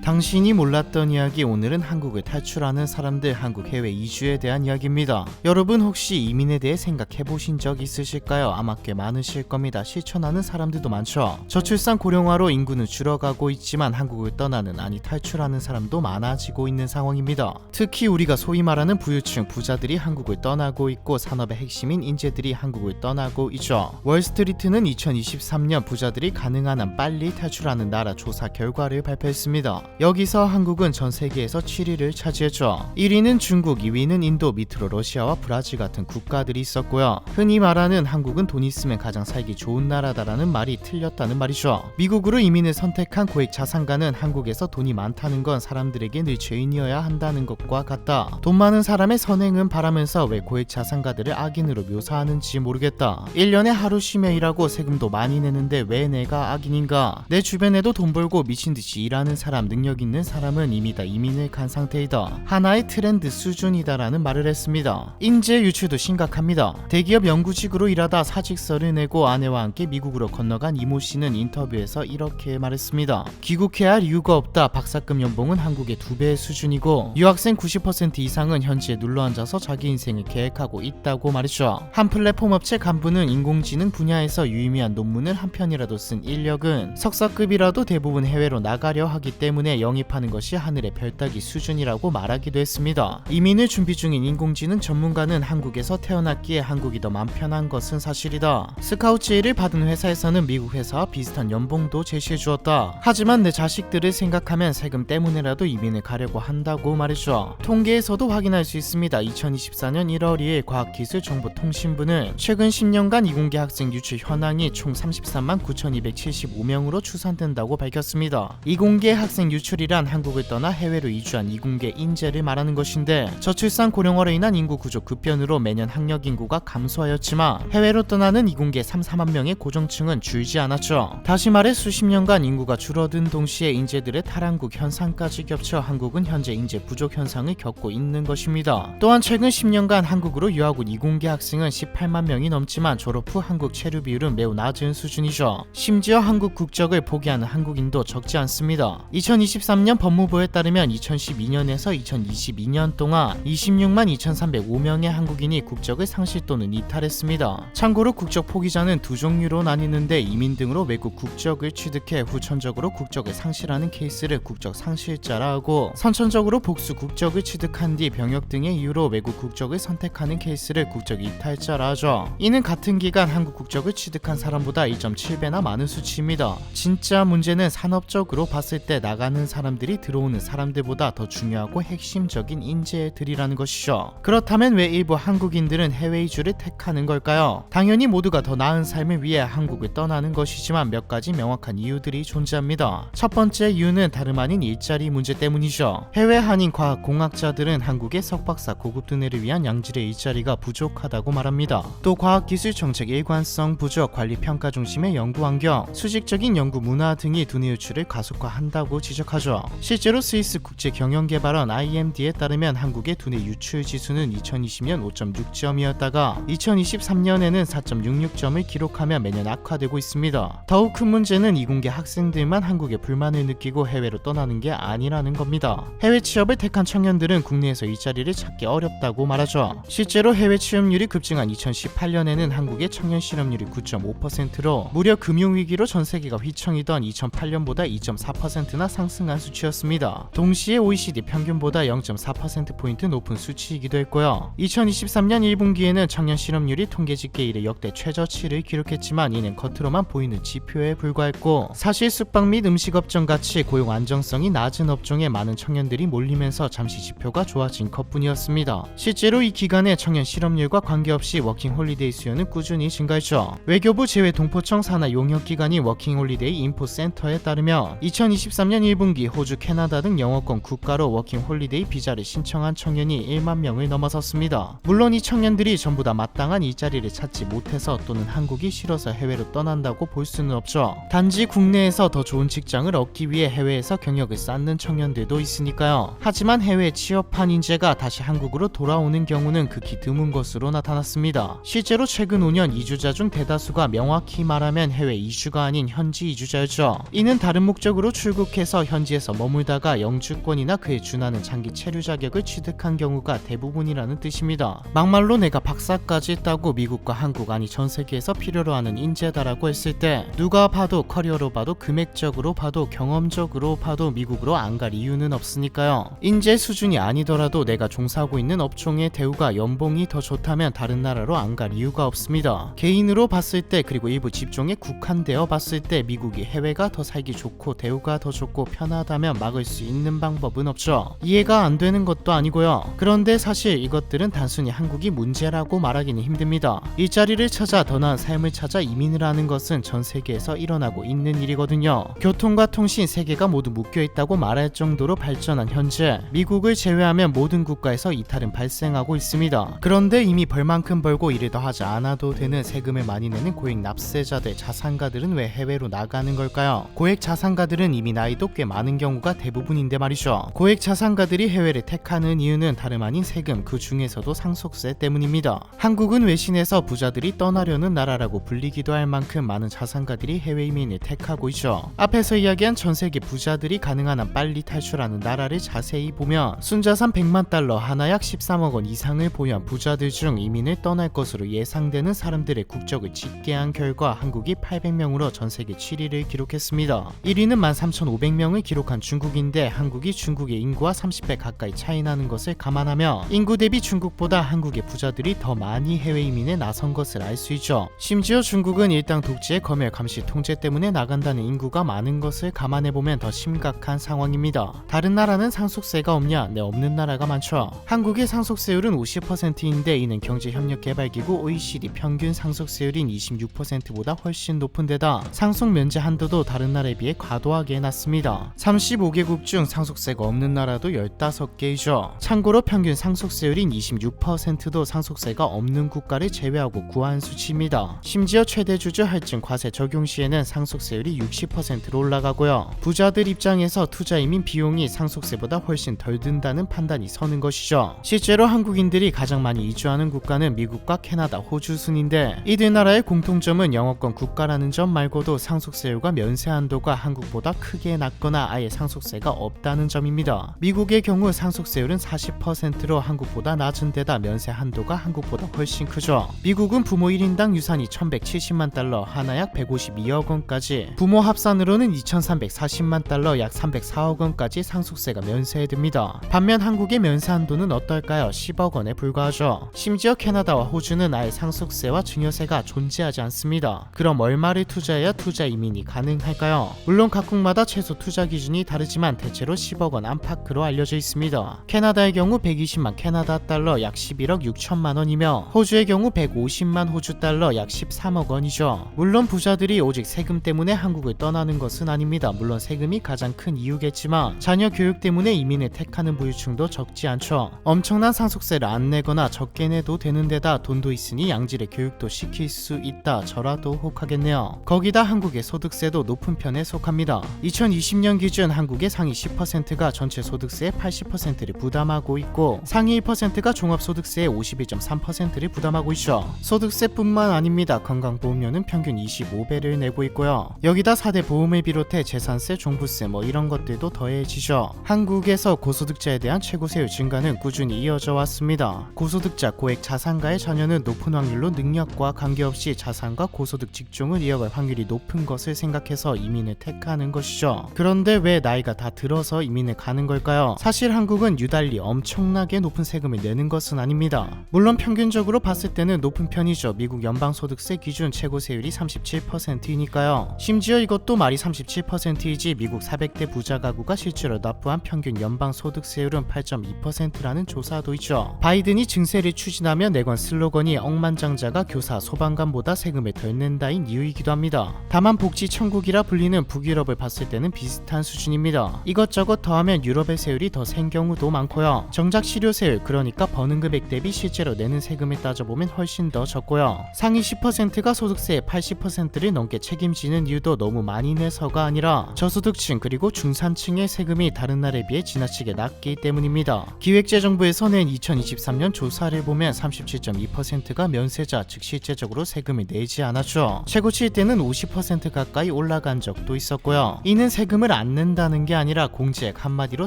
당신이 몰랐던 이야기. 오늘은 한국을 탈출하는 사람들, 한국 해외 이주에 대한 이야기입니다. 여러분 혹시 이민에 대해 생각해보신 적 있으실까요? 아마 꽤 많으실 겁니다. 실천하는 사람들도 많죠. 저출산 고령화로 인구는 줄어가고 있지만 한국을 떠나는, 아니 탈출하는 사람도 많아지고 있는 상황입니다. 특히 우리가 소위 말하는 부유층 부자들이 한국을 떠나고 있고 산업의 핵심인 인재들이 한국을 떠나고 있죠. 월스트리트는 2023년 부자들이 가능한 한 빨리 탈출하는 나라 조사 결과를 발표했습니다. 여기서 한국은 전 세계에서 7위를 차지했죠. 1위는 중국, 2위는 인도, 밑으로 러시아와 브라질 같은 국가들이 있었고요. 흔히 말하는 한국은 돈 있으면 가장 살기 좋은 나라다라는 말이 틀렸다는 말이죠. 미국으로 이민을 선택한 고액 자산가는 한국에서 돈이 많다는 건 사람들에게 늘 죄인이어야 한다는 것과 같다. 돈 많은 사람의 선행은 바라면서 왜 고액 자산가들을 악인으로 묘사하는지 모르겠다. 1년에 하루 쉬며 일하고 세금도 많이 내는데 왜 내가 악인인가? 내 주변에도 돈 벌고 미친듯이 일하는 사람, 능력 있는 사람은 이미 다 이민을 간 상태이다. 하나의 트렌드 수준이다라는 말을 했습니다. 인재 유출도 심각합니다. 대기업 연구직으로 일하다 사직서를 내고 아내와 함께 미국으로 건너간 이모 씨는 인터뷰에서 이렇게 말했습니다. 귀국해야 할 이유가 없다. 박사급 연봉은 한국의 2배의 수준이고 유학생 90% 이상은 현지에 눌러앉아서 자기 인생을 계획하고 있다고 말했죠. 한 플랫폼 업체 간부는 인공지능 분야에서 유의미한 논문을 한 편이라도 쓴 인력은 석사급이라도 대부분 해외로 나가려 하기 때문에 영입하는 것이 하늘의 별 따기 수준이라고 말하기도 했습니다. 이민을 준비 중인 인공지능 전문가는 한국에서 태어났기에 한국이 더 맘 편한 것은 사실이다. 스카우트 제의를 받은 회사에서는 미국 회사와 비슷한 연봉도 제시해 주었다. 하지만 내 자식들을 생각하면 세금 때문에라도 이민을 가려고 한다고 말했죠. 통계에서도 확인할 수 있습니다. 2024년 1월 2일 과학기술정보통신부는 최근 10년간 이공계 학생 유출 현황이 총 33만 9,275명으로 추산된다고 밝혔습니다. 이공계 학생 유출이란 한국을 떠나 해외로 이주한 이공계 인재를 말하는 것인데, 저출산 고령화로 인한 인구 구조 급변으로 매년 학력 인구가 감소하였지만 해외로 떠나는 이공계 3, 4만 명의 고정층은 줄지 않았죠. 다시 말해 수십 년간 인구가 줄어든 동시에 인재들의 탈한국 현상까지 겹쳐 한국은 현재 인재 부족 현상을 겪고 있는 것입니다. 또한 최근 10년간 한국으로 유학 온 이공계 학생은 18만 명이 넘지만 졸업 후 한국 체류 비율은 매우 낮은 수준이죠. 심지어 한국 국적을 포기하는 한국인도 적지 않습니다. 2023년 법무부에 따르면 2012년에서 2022년 동안 26만 2,305명의 한국인이 국적을 상실 또는 이탈했습니다. 참고로 국적 포기자는 두 종류로 나뉘는데, 이민 등으로 외국 국적을 취득해 후천적으로 국적을 상실하는 케이스를 국적 상실자라 하고, 선천적으로 복수 국적을 취득한 뒤 병역 등의 이유로 외국 국적을 선택하는 케이스를 국적 이탈자라 하죠. 이는 같은 기간 한국 국적을 취득한 사람보다 1.7배나 많은 수치입니다. 진짜 문제는 산업적으로 봤을 때 나가는 사람들이 들어오는 사람들보다 더 중요하고 핵심적인 인재들이라는 것이죠. 그렇다면 왜 일부 한국인들은 해외 이주를 택하는 걸까요? 당연히 모두가 더 나은 삶을 위해 한국을 떠나는 것이지만 몇 가지 명확한 이유들이 존재합니다. 첫 번째 이유는 다름 아닌 일자리 문제 때문이죠. 해외 한인 과학공학자들은 한국의 석박사 고급 두뇌를 위한 양질의 일자리가 부족하다고 말합니다. 또 과학기술 정책 일관성 부족, 관리평가 중심의 연구 환경, 수직적인 연구 문화 등이 두뇌 유출을 가속화한다고 지적하죠. 실제로 스위스 국제경영개발원 IMD에 따르면 한국의 두뇌 유출 지수는 2020년 5.6점이었다가 2023년에는 4.66점을 기록하며 매년 악화되고 있습니다. 더욱 큰 문제는 이공계 학생들만 한국에 불만을 느끼고 해외로 떠나는 게 아니라는 겁니다. 해외 취업을 택한 청년들은 국내에서 일자리를 찾기 어렵다고 말하죠. 실제로 해외 취업률이 급증한 2018년에는 한국의 청년 실업률이 9.5%로 무려 금융위기로 전 세계가 휘청이던 2008년보다 2.4%나 상승한 수치였습니다. 동시에 OECD 평균보다 0.4%포인트 높은 수치이기도 했고요. 2023년 1분기에는 청년 실업률이 통계 집계 이래 역대 최저치를 기록했지만 이는 겉으로만 보이는 지표에 불과했고, 사실 숙박 및 음식업종 같이 고용 안정성이 낮은 업종에 많은 청년들이 몰리면서 잠시 지표가 좋아진 것뿐이었습니다. 실제로 이 기간에 청년 실업률과 관계없이 워킹홀리데이 수요는 꾸준히 증가했죠. 외교부 제외 동포청 산하 용역기관인 워킹홀리데이 인포센터에 따르면 2023년 1분기 1분기 호주, 캐나다 등 영어권 국가로 워킹 홀리데이 비자를 신청한 청년이 1만 명을 넘어섰습니다. 물론 이 청년들이 전부 다 마땅한 일자리를 찾지 못해서 또는 한국이 싫어서 해외로 떠난다고 볼 수는 없죠. 단지 국내에서 더 좋은 직장을 얻기 위해 해외에서 경력을 쌓는 청년들도 있으니까요. 하지만 해외에 취업한 인재가 다시 한국으로 돌아오는 경우는 극히 드문 것으로 나타났습니다. 실제로 최근 5년 이주자 중 대다수가 명확히 말하면 해외 이주가 아닌 현지 이주자였죠. 이는 다른 목적으로 출국해서 현지에서 머물다가 영주권이나 그에 준하는 장기 체류 자격을 취득한 경우가 대부분이라는 뜻입니다. 막말로 내가 박사까지 따고 미국과 한국, 아니 전 세계에서 필요로 하는 인재다라고 했을 때 누가 봐도, 커리어로 봐도, 금액적으로 봐도, 경험적으로 봐도 미국으로 안 갈 이유는 없으니까요. 인재 수준이 아니더라도 내가 종사하고 있는 업종의 대우가, 연봉이 더 좋다면 다른 나라로 안 갈 이유가 없습니다. 개인으로 봤을 때, 그리고 일부 직종에 국한되어 봤을 때 미국이 해외가 더 살기 좋고 대우가 더 좋고 편하다면 막을 수 있는 방법은 없죠. 이해가 안 되는 것도 아니고요. 그런데 사실 이것들은 단순히 한국이 문제라고 말하기는 힘듭니다. 일자리를 찾아 더 나은 삶을 찾아 이민을 하는 것은 전 세계에서 일어나고 있는 일이거든요. 교통과 통신 세 개가 모두 묶여 있다고 말할 정도로 발전한 현재 미국을 제외하면 모든 국가에서 이탈은 발생하고 있습니다. 그런데 이미 벌만큼 벌고 일을 더 하지 않아도 되는, 세금을 많이 내는 고액 납세자들, 자산가들은 왜 해외로 나가는 걸까요? 고액 자산가들은 이미 나이도 꽤 많은 경우가 대부분인데 말이죠. 고액 자산가들이 해외를 택하는 이유는 다름 아닌 세금, 그 중에서도 상속세 때문입니다. 한국은 외신에서 부자들이 떠나려는 나라라고 불리기도 할 만큼 많은 자산가들이 해외 이민을 택하고 있죠. 앞에서 이야기한 전 세계 부자들이 가능한 한 빨리 탈출하는 나라를 자세히 보면 순자산 100만 달러, 하나 약 13억 원 이상을 보유한 부자들 중 이민을 떠날 것으로 예상되는 사람들의 국적을 집계한 결과 한국이 800명으로 전 세계 7위를 기록했습니다. 1위는 13,500명을 기록한 중국인데 한국이 중국의 인구와 30배 가까이 차이 나는 것을 감안하며 인구 대비 중국보다 한국의 부자들이 더 많이 해외 이민에 나선 것을 알 수 있죠. 심지어 중국은 일당 독재의 검열 감시 통제 때문에 나간다는 인구가 많은 것을 감안해보면 더 심각한 상황입니다. 다른 나라는 상속세가 없냐? 네, 없는 나라가 많죠. 한국의 상속세율은 50%인데 이는 경제협력개발기구 OECD 평균 상속세율인 26%보다 훨씬 높은 데다 상속 면제 한도도 다른 나라에 비해 과도하게 낮습니다. 35개국 중 상속세가 없는 나라도 15개이죠. 참고로 평균 상속세율인 26%도 상속세가 없는 국가를 제외하고 구한 수치입니다. 심지어 최대 주주 할증 과세 적용 시에는 상속세율이 60%로 올라가고요. 부자들 입장에서 투자 이민 비용이 상속세보다 훨씬 덜 든다는 판단이 서는 것이죠. 실제로 한국인들이 가장 많이 이주하는 국가는 미국과 캐나다, 호주 순인데 이들 나라의 공통점은 영어권 국가라는 점 말고도 상속세율과 면세 한도가 한국보다 크게 낮거나 아예 상속세가 없다는 점입니다. 미국의 경우 상속세율은 40%로 한국보다 낮은 데다 면세 한도가 한국보다 훨씬 크죠. 미국은 부모 1인당 유산이 1170만 달러, 하나 약 152억 원까지, 부모 합산으로는 2340만 달러, 약 304억 원까지 상속세가 면세됩니다. 반면 한국의 면세 한도는 어떨까요? 10억 원에 불과하죠. 심지어 캐나다와 호주는 아예 상속세와 증여세가 존재하지 않습니다. 그럼 얼마를 투자해야 투자 이민이 가능할까요? 물론 각국마다 최소 투자 기준이 다르지만 대체로 10억 원 안팎으로 알려져 있습니다. 캐나다의 경우 120만 캐나다 달러, 약 11억 6천만 원이며 호주의 경우 150만 호주 달러, 약 13억 원이죠. 물론 부자들이 오직 세금 때문에 한국을 떠나는 것은 아닙니다. 물론 세금이 가장 큰 이유겠지만 자녀 교육 때문에 이민을 택하는 부유층도 적지 않죠. 엄청난 상속세를 안 내거나 적게 내도 되는 데다 돈도 있으니 양질의 교육도 시킬 수 있다. 저라도 혹하겠네요. 거기다 한국의 소득세도 높은 편에 속합니다. 2020년 기준 한국의 상위 10%가 전체 소득세의 80%를 부담하고 있고 상위 1%가 종합소득세의 51.3%를 부담하고 있죠. 소득세뿐만 아닙니다. 건강보험료는 평균 25배를 내고 있고요. 여기다 4대 보험을 비롯해 재산세, 종부세 이런 것들도 더해지죠. 한국에서 고소득자에 대한 최고세율 증가는 꾸준히 이어져 왔습니다. 고소득자, 고액 자산가의 자녀는 높은 확률로 능력과 관계없이 자산과 고소득 직종을 이어갈 확률이 높은 것을 생각해서 이민을 택하는 것이죠. 그런데 왜 나이가 다 들어서 이민을 가는 걸까요? 사실 한국은 유달리 엄청나게 높은 세금을 내는 것은 아닙니다. 물론 평균적으로 봤을 때는 높은 편이죠. 미국 연방소득세 기준 최고세율이 37%이니까요. 심지어 이것도 말이 37%이지 미국 400대 부자 가구가 실제로 납부한 평균 연방소득세율은 8.2%라는 조사도 있죠. 바이든이 증세를 추진하며 내건 슬로건이 억만장자가 교사, 소방관보다 세금을 덜 낸다인 이유이기도 합니다. 다만 복지 천국이라 불리는 북유럽을 봤을 때는 비슷한 비슷한 수준입니다. 이것저것 더하면 유럽의 세율이 더 센 경우도 많고요. 정작 실효 세율, 그러니까 버는 금액 대비 실제로 내는 세금을 따져보면 훨씬 더 적고요. 상위 10%가 소득세의 80%를 넘게 책임지는 이유도 너무 많이 내서가 아니라 저소득층 그리고 중산층의 세금이 다른 나라에 비해 지나치게 낮기 때문입니다. 기획재정부에서는 2023년 조사를 보면 37.2%가 면세자, 즉 실제적으로 세금을 내지 않았죠. 최고치일 때는 50% 가까이 올라간 적도 있었고요. 이는 세금을 안 낸다는 게 아니라 공제액, 한마디로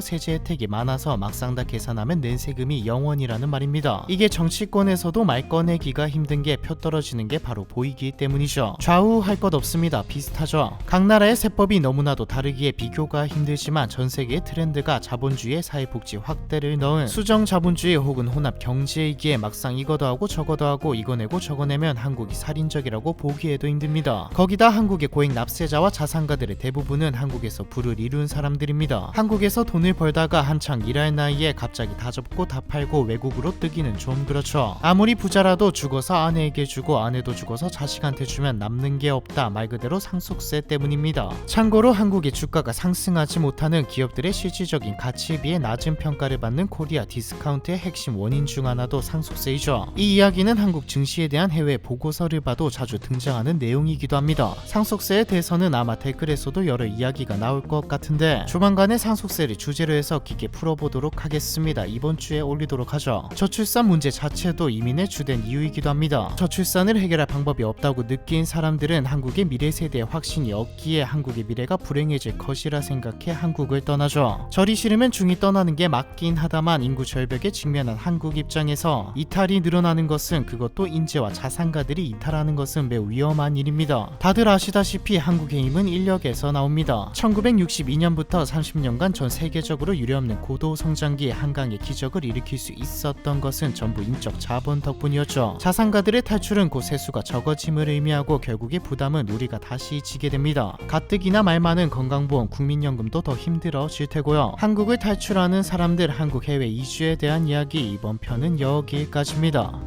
세제 혜택이 많아서 막상 다 계산하면 낸 세금이 0원이라는 말입니다. 이게 정치권에서도 말 꺼내기가 힘든 게 표 떨어지는 게 바로 보이기 때문이죠. 좌우할 것 없습니다. 비슷하죠. 각 나라의 세법이 너무나도 다르기에 비교가 힘들지만 전 세계의 트렌드가 자본주의의 사회복지 확대를 넣은 수정 자본주의 혹은 혼합 경제이기에 막상 이거도 하고 저거도 하고 이거 내고 저거 내면 한국이 살인적이라고 보기에도 힘듭니다. 거기다 한국의 고액 납세자와 자산가들의 대부분은 한국에서 부를 이룬 사람들입니다. 한국에서 돈을 벌다가 한창 일할 나이에 갑자기 다 접고 다 팔고 외국으로 뜨기는 좀 그렇죠. 아무리 부자라도 죽어서 아내에게 주고 아내도 죽어서 자식한테 주면 남는 게 없다, 말 그대로 상속세 때문입니다. 참고로 한국의 주가가 상승하지 못하는 기업들의 실질적인 가치에 비해 낮은 평가를 받는 코리아 디스카운트의 핵심 원인 중 하나도 상속세이죠. 이 이야기는 한국 증시에 대한 해외 보고서를 봐도 자주 등장하는 내용이기도 합니다. 상속세에 대해서는 아마 댓글에서도 여러 이야기가 나올 것 같은데 조만간에 상속세를 주제로 해서 깊게 풀어보도록 하겠습니다. 이번 주에 올리도록 하죠. 저출산 문제 자체도 이민의 주된 이유이기도 합니다. 저출산을 해결할 방법이 없다고 느낀 사람들은 한국의 미래 세대에 확신이 없기에 한국의 미래가 불행해질 것이라 생각해 한국을 떠나죠. 저리 싫으면 중이 떠나는 게 맞긴 하다만 인구 절벽에 직면한 한국 입장에서 이탈이 늘어나는 것은, 그것도 인재와 자산가들이 이탈하는 것은 매우 위험한 일입니다. 다들 아시다시피 한국의 힘은 인력에서 나옵니다. 1962년부터 30년간 전 세계적으로 유례없는 고도 성장기에 한강의 기적을 일으킬 수 있었던 것은 전부 인적 자본 덕분이었죠. 자산가들의 탈출은 곧 세수가 적어짐을 의미하고 결국의 부담은 우리가 다시 지게 됩니다. 가뜩이나 말 많은 건강보험, 국민연금도 더 힘들어질 테고요. 한국을 탈출하는 사람들, 한국 해외 이주에 대한 이야기, 이번 편은 여기까지입니다.